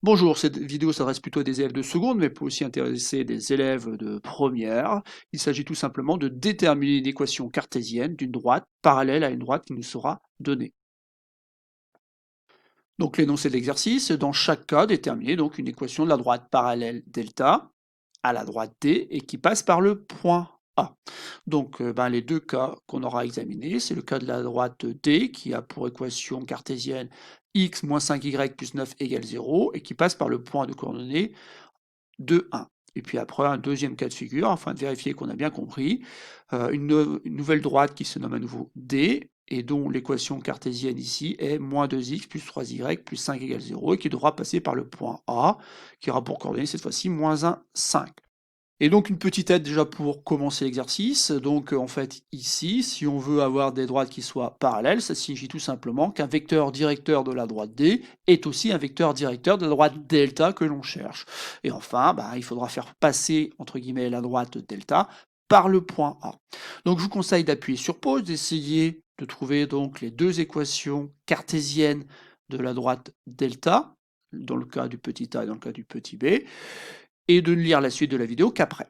Bonjour, cette vidéo s'adresse plutôt à des élèves de seconde, mais peut aussi intéresser des élèves de première. Il s'agit tout simplement de déterminer une équation cartésienne d'une droite parallèle à une droite qui nous sera donnée. Donc l'énoncé de l'exercice, dans chaque cas, déterminer donc une équation de la droite parallèle delta à la droite D et qui passe par le point A. Donc les deux cas qu'on aura examinés, c'est le cas de la droite D qui a pour équation cartésienne x moins 5y plus 9 égale 0 et qui passe par le point de coordonnées 2, 1. Et puis après, un deuxième cas de figure, afin de vérifier qu'on a bien compris, une nouvelle droite qui se nomme à nouveau D, et dont l'équation cartésienne ici est moins 2x plus 3y plus 5 égale 0, et qui devra passer par le point A, qui aura pour coordonnée cette fois-ci moins 1, 5. Et donc une petite aide déjà pour commencer l'exercice. Donc en fait ici, si on veut avoir des droites qui soient parallèles, ça signifie tout simplement qu'un vecteur directeur de la droite D est aussi un vecteur directeur de la droite delta que l'on cherche. Et enfin, il faudra faire passer entre guillemets la droite delta par le point A. Donc je vous conseille d'appuyer sur pause, d'essayer de trouver donc les deux équations cartésiennes de la droite delta, dans le cas du petit a et dans le cas du petit b, et de ne lire la suite de la vidéo qu'après.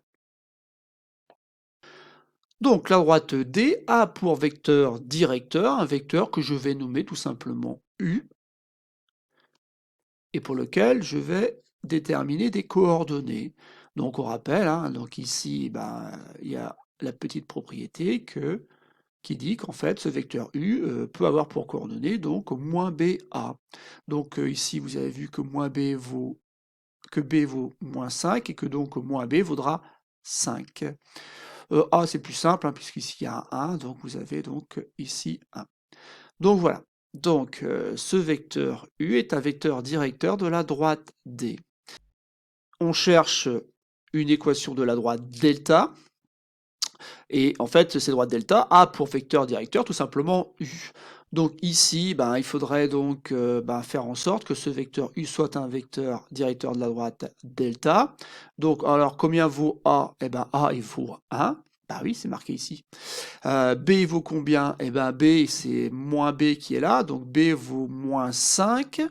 Donc la droite D a pour vecteur directeur un vecteur que je vais nommer tout simplement U et pour lequel je vais déterminer des coordonnées. Donc on rappelle, donc ici il y a la petite propriété qui dit qu'en fait ce vecteur U peut avoir pour coordonnées donc moins BA. Donc ici vous avez vu que B vaut moins 5 et que donc moins B vaudra 5. A c'est plus simple, puisqu'ici il y a un 1, donc vous avez donc ici 1. Donc voilà, donc ce vecteur U est un vecteur directeur de la droite D. On cherche une équation de la droite delta, et en fait cette droite delta a pour vecteur directeur tout simplement U. Donc ici, il faudrait donc faire en sorte que ce vecteur U soit un vecteur directeur de la droite delta. Donc alors combien vaut A? Eh bien A il vaut 1. Bah oui, c'est marqué ici. B vaut combien? Eh bien B c'est moins B qui est là, donc B vaut moins 5.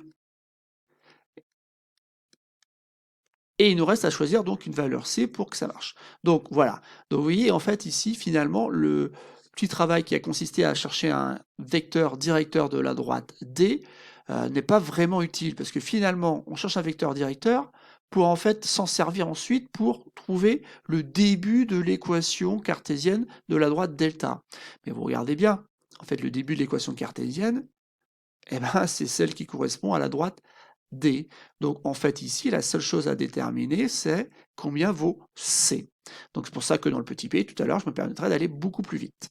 Et il nous reste à choisir donc une valeur C pour que ça marche. Donc voilà. Donc vous voyez, en fait, ici, finalement, le petit travail qui a consisté à chercher un vecteur directeur de la droite D n'est pas vraiment utile, parce que finalement, on cherche un vecteur directeur pour en fait s'en servir ensuite pour trouver le début de l'équation cartésienne de la droite delta. Mais vous regardez bien, en fait, le début de l'équation cartésienne, c'est celle qui correspond à la droite D. Donc en fait ici, la seule chose à déterminer, c'est combien vaut C. Donc c'est pour ça que dans le petit p, tout à l'heure, je me permettrai d'aller beaucoup plus vite.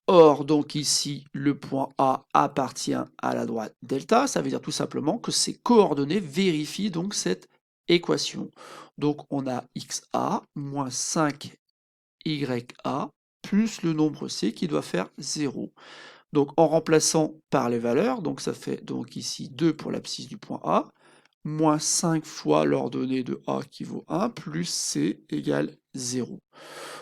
Or, donc ici, le point A appartient à la droite delta, ça veut dire tout simplement que ces coordonnées vérifient donc cette équation. Donc on a xa moins 5ya plus le nombre c qui doit faire 0. Donc en remplaçant par les valeurs, donc ça fait donc ici 2 pour l'abscisse du point A, moins 5 fois l'ordonnée de A qui vaut 1, plus C égale 0.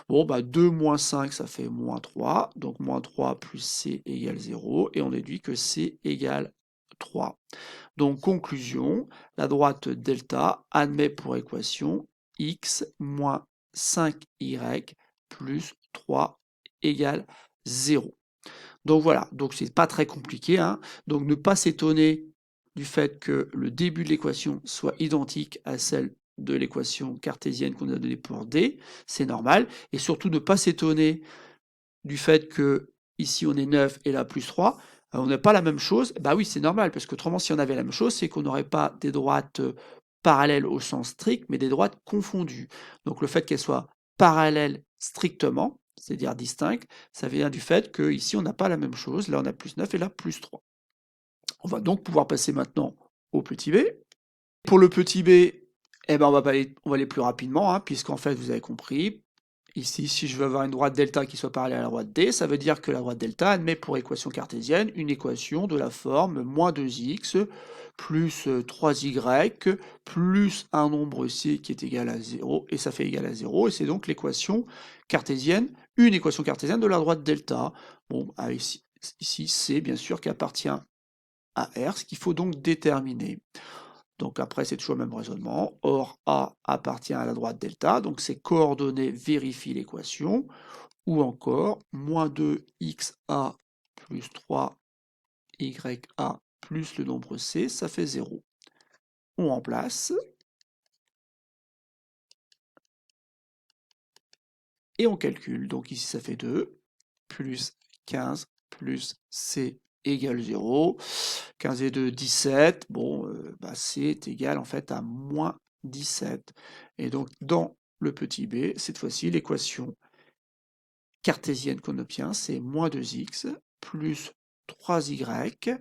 Bon, 2 moins 5, ça fait moins 3, donc moins 3 plus C égale 0, et on déduit que C égale 3. Donc conclusion, la droite delta admet pour équation x moins 5y plus 3 égale 0. Donc voilà, donc c'est pas très compliqué, Donc ne pas s'étonner du fait que le début de l'équation soit identique à celle de l'équation cartésienne qu'on a donnée pour D, c'est normal. Et surtout ne pas s'étonner du fait que ici on est 9 et là plus 3, on n'a pas la même chose. Bah oui, c'est normal, parce qu'autrement si on avait la même chose, c'est qu'on n'aurait pas des droites parallèles au sens strict, mais des droites confondues. Donc le fait qu'elles soient parallèles strictement, c'est-à-dire distinctes, ça vient du fait qu'ici on n'a pas la même chose, là on a plus 9 et là plus 3. On va donc pouvoir passer maintenant au petit b. Pour le petit b, on va aller plus rapidement, puisqu'en fait vous avez compris, ici, si je veux avoir une droite delta qui soit parallèle à la droite D, ça veut dire que la droite delta admet pour équation cartésienne une équation de la forme moins 2x plus 3y plus un nombre c qui est égal à 0, et ça fait égal à 0, et c'est donc l'équation cartésienne, une équation cartésienne de la droite delta. Bon, ici, c bien sûr qui appartient à R, ce qu'il faut donc déterminer. Donc après, c'est toujours le même raisonnement. Or, A appartient à la droite delta, donc ces coordonnées vérifient l'équation. Ou encore, moins 2xa plus 3ya plus le nombre c, ça fait 0. On remplace. Et on calcule. Donc ici, ça fait 2, plus 15, plus c égale 0. 15 et 2, 17. Bon, c est égal en fait à moins 17. Et donc, dans le petit b, cette fois-ci, l'équation cartésienne qu'on obtient, c'est moins 2x plus 3y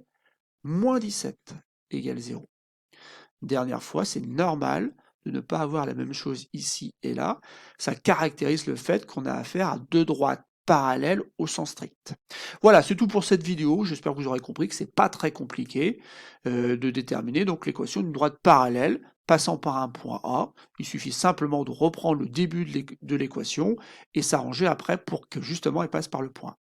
moins 17 égale 0. Dernière fois, c'est normal de ne pas avoir la même chose ici et là. Ça caractérise le fait qu'on a affaire à deux droites parallèles au sens strict. Voilà, c'est tout pour cette vidéo. J'espère que vous aurez compris que c'est pas très compliqué de déterminer donc l'équation d'une droite parallèle passant par un point A. Il suffit simplement de reprendre le début de l'équation et s'arranger après pour que justement elle passe par le point.